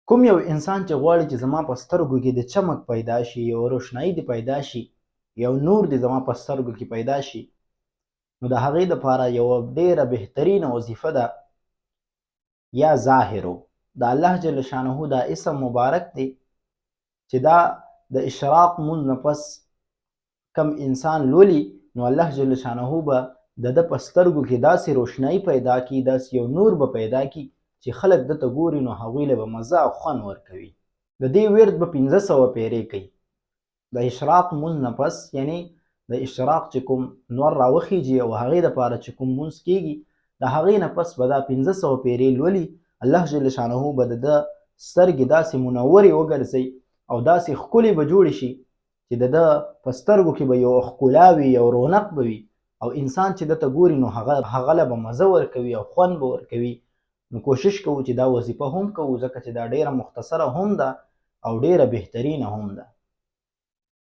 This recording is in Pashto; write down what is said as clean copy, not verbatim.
کوم یو انسان چې غواړي چې زما په سترګو کې د چمک پیدا شي، یو روښنایي دې پیدا شي، یو نور دې زما په سترګو کې پیدا شي، نو د هغې دپاره یوه ډېره بهترینه وظیفه ده یا ظاهرو. د الله جل شانه دا اسم مبارک دی چې دا د اشراق مونځ نه پس کم انسان لولي، نو الله جل شانه به د ده په سترګو کې داسې روښنایي پیدا کړي، داسې یو نور به پیدا کړي چې خلک دته ګوري نو هغوی له به مزه او خوند ورکوي. د دې ورد به 1500 پیرې کوي. د اشراق مونځ نه پس، یعنی د اشراق چې کوم نور راوخیږي او هغې دپاره چې کوم مونځ کېږي، د هغې نه پس به دا 1500 پیرې لولي. الله جل شانه به د ده سترګې داسې منورې وګرځوي او داسې ښکلې به جوړې شي چې د ده په سترګو کې به یو ښکلا وي، یو رونق به وي، او انسان چې دته ګوري نو هغه له به مزه ورکوي او خوند به ورکوي. نو کوشش کوو چې دا وظیفه هم کوو، ځکه چې دا ډیره مختصره هم ده او ډیره بهترینه هم ده.